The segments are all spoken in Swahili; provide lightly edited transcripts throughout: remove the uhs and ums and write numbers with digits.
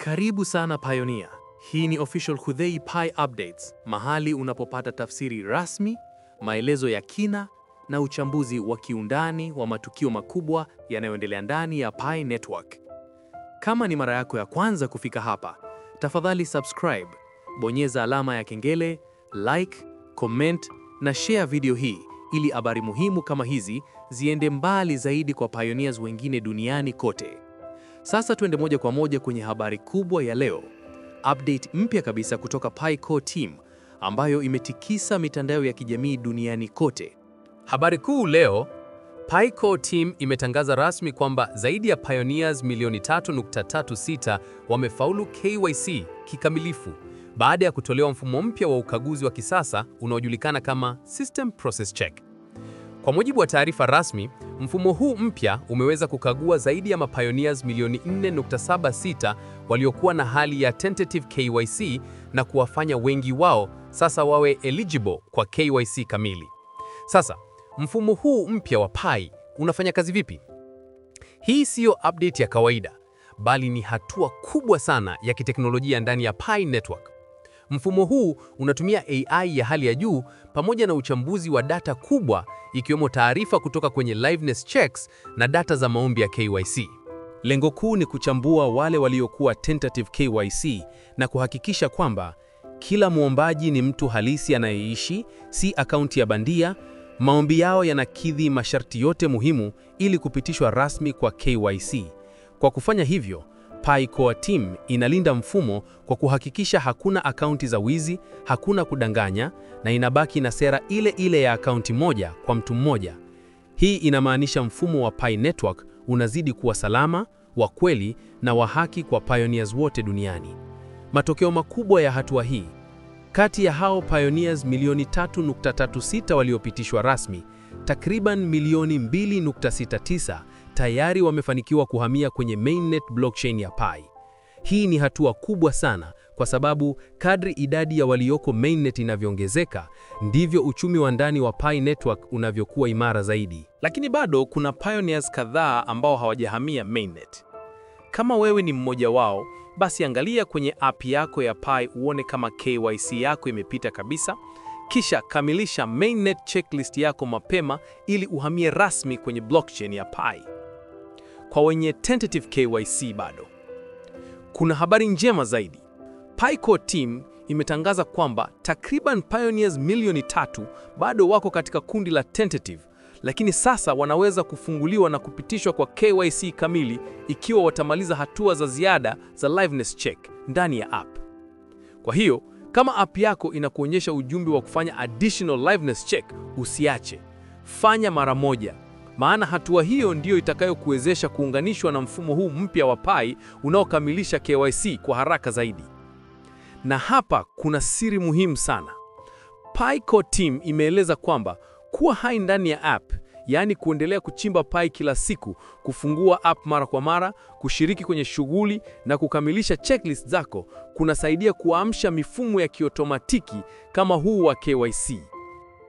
Karibu sana Pioneer. Hii ni Official Khudhey Pi Updates, mahali unapopata tafsiri rasmi, maelezo ya kina na uchambuzi wa kiundani wa matukio makubwa yanayoendelea ndani ya Pi Network. Kama ni mara yako ya kwanza kufika hapa, tafadhali subscribe, bonyeza alama ya kengele, like, comment na share video hii ili habari muhimu kama hizi ziende mbali zaidi kwa pioneers wengine duniani kote. Sasa tuende moja kwa moja kwenye habari kubwa ya leo. Update mpya kabisa kutoka Pi Core Team ambayo imetikisa mitandao ya kijamii duniani kote. Habari kuu leo, Pi Core Team imetangaza rasmi kwamba zaidi ya pioneers milioni 3.36 wamefaulu KYC kikamilifu baada ya kutolewa mfumo mpya wa ukaguzi wa kisasa unaojulikana kama System Process Check. Kwa mujibu wa taarifa rasmi, mfumo huu mpya umeweza kukagua zaidi ya mapioneers milioni 4.76 waliokuwa na hali ya tentative KYC na kuwafanya wengi wao sasa wawe eligible kwa KYC kamili. Sasa, mfumo huu mpya wa Pi unafanya kazi vipi? Hii siyo update ya kawaida, bali ni hatua kubwa sana ya kiteknolojia ndani ya Pi Network. Mfumo huu unatumia AI ya hali ya juu pamoja na uchambuzi wa data kubwa ikiwemo taarifa kutoka kwenye liveness checks na data za maombi ya KYC. Lengo kuu ni kuchambua wale waliokuwa tentative KYC na kuhakikisha kwamba kila muombaji ni mtu halisi anayeishi, si akaunti ya bandia. Maombi yao yanakidhi masharti yote muhimu ili kupitishwa rasmi kwa KYC. Kwa kufanya hivyo, Pi Core Team inalinda mfumo kwa kuhakikisha hakuna akaunti za wizi, hakuna kudanganya, na inabaki na sera ile ile ya akaunti moja kwa mtu mmoja. Hii inamaanisha mfumo wa Pi Network unazidi kuwa salama, wa kweli na wa haki kwa pioneers wote duniani. Matokeo makubwa ya hatua hii: kati ya hao pioneers milioni 3.36 waliopitishwa rasmi, takriban milioni 2.69 tayari wamefanikiwa kuhamia kwenye mainnet blockchain ya Pi. Hii ni hatua kubwa sana kwa sababu kadri idadi ya walioko mainnet inavyoongezeka, ndivyo uchumi wa ndani wa Pi Network unavyokuwa imara zaidi. Lakini bado kuna pioneers kadhaa ambao hawajahamia mainnet. Kama wewe ni mmoja wao, basi angalia kwenye app yako ya Pi uone kama KYC yako imepita kabisa, kisha kamilisha mainnet checklist yako mapema ili uhamie rasmi kwenye blockchain ya Pi. Kwa wenye tentative KYC bado, kuna habari njema zaidi. Pi Core Team imetangaza kwamba takriban pioneers milioni 3 bado wako katika kundi la tentative, lakini sasa wanaweza kufunguliwa na kupitishwa kwa KYC kamili ikiwa watamaliza hatua za ziada za liveness check ndani ya app. Kwa hiyo, kama app yako inakuonyesha ujumbe wa kufanya additional liveness check, usiache. Fanya mara moja. Maana hatua hiyo ndiyo itakayokuwezesha kuunganishwa na mfumo huu mpya wa Pi unaokamilisha KYC kwa haraka zaidi. Na hapa kuna siri muhimu sana. Pi Core Team imeeleza kwamba kuwa hai ndani ya app, yaani kuendelea kuchimba Pi kila siku, kufungua app mara kwa mara, kushiriki kwenye shughuli na kukamilisha checklist zako, kunasaidia kuamsha mifumo ya kiotomatiki kama huu wa KYC.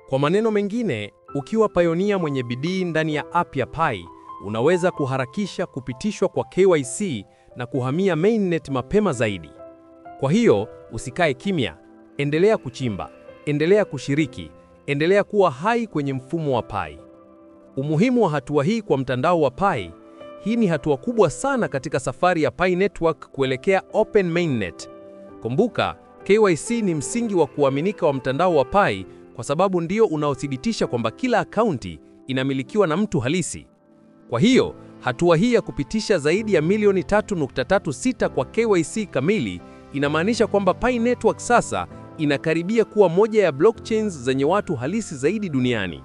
Kwa maneno mengine, ukiwa pioneer mwenye bidii ndani ya app ya Pi, unaweza kuharakisha kupitishwa kwa KYC na kuhamia mainnet mapema zaidi. Kwa hiyo, usikae kimya, endelea kuchimba, endelea kushiriki, endelea kuwa hai kwenye mfumo wa Pi. Umuhimu wa hatua hii kwa mtandao wa Pi: hii ni hatua kubwa sana katika safari ya Pi Network kuelekea Open Mainnet. Kumbuka, KYC ni msingi wa kuaminika wa mtandao wa Pi kwa sababu ndio unaothibitisha kwamba kila akaunti inamilikiwa na mtu halisi. Kwa hiyo, hatua hii ya kupitisha zaidi ya milioni 3.36 kwa KYC kamili inamaanisha kwamba Pi Network sasa inakaribia kuwa moja ya blockchains zenye watu halisi zaidi duniani.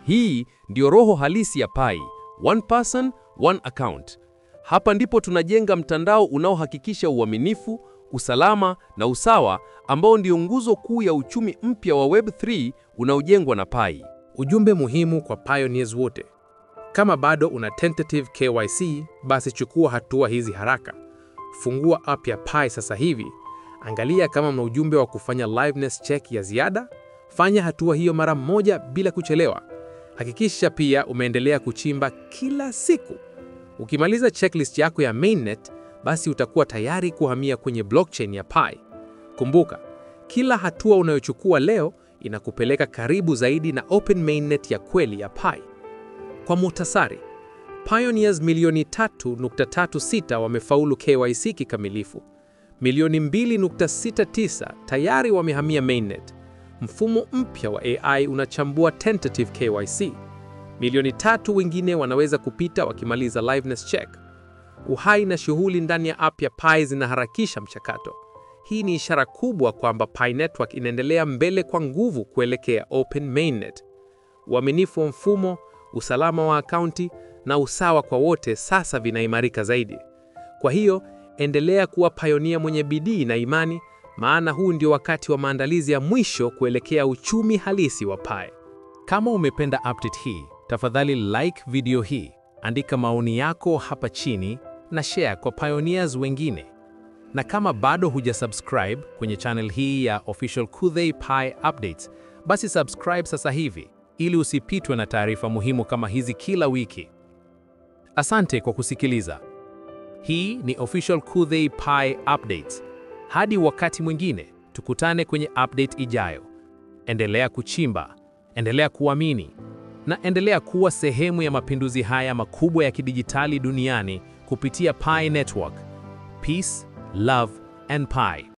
Hii ndio roho halisi ya Pi, one person, one account. Hapa ndipo tunajenga mtandao unaohakikisha uaminifu, usalama na usawa, ambao ndio nguzo kuu ya uchumi mpya wa Web3 unaojengwa na Pi. Ujumbe muhimu kwa pioneers wote: kama bado una tentative KYC, basi chukua hatua hizi haraka. Fungua app ya Pi sasa hivi. Angalia kama mna ujumbe wa kufanya liveness check ya ziada. Fanya hatua hiyo mara moja bila kuchelewa. Hakikisha pia umeendelea kuchimba kila siku. Ukimaliza checklist yako ya mainnet, basi utakuwa tayari kuhamia kwenye blockchain ya Pi. Kumbuka, kila hatua unayochukua leo inakupeleka karibu zaidi na open mainnet ya kweli ya Pi. Kwa muhtasari, pioneers milioni 3.36 wamefaulu KYC kikamilifu. Milioni 2.69 tayari wamehamia mainnet. Mfumo mpya wa AI unachambua tentative KYC. Milioni 3 wengine wanaweza kupita wakimaliza liveness check. Uhai na shughuli ndani ya app ya Pi zinaharakisha mchakato. Hii ni ishara kubwa kwamba Pi Network inaendelea mbele kwa nguvu kuelekea open mainnet. Uaminifu wa mfumo, usalama wa akaunti na usawa kwa wote sasa vinaimarika zaidi. Kwa hiyo, endelea kuwa pioneer mwenye bidii na imani, maana huu ndio wakati wa maandalizi ya mwisho kuelekea uchumi halisi wa Pi. Kama umependa update hii, tafadhali like video hii, andika maoni yako hapa chini na share kwa pioneers wengine. Na kama bado hujasubscribe kwenye channel hii ya Official Kuthei Pi Updates, basi subscribe sasa hivi ili usipitwe na taarifa muhimu kama hizi kila wiki. Asante kwa kusikiliza. Hii ni Official Kuthei Pi Updates. Hadi wakati mwingine, tukutane kwenye update ijayo. Endelea kuchimba, endelea kuamini, na endelea kuwa sehemu ya mapinduzi haya makubwa ya kidijitali duniani kupitia Pi Network. Peace, love, and Pi.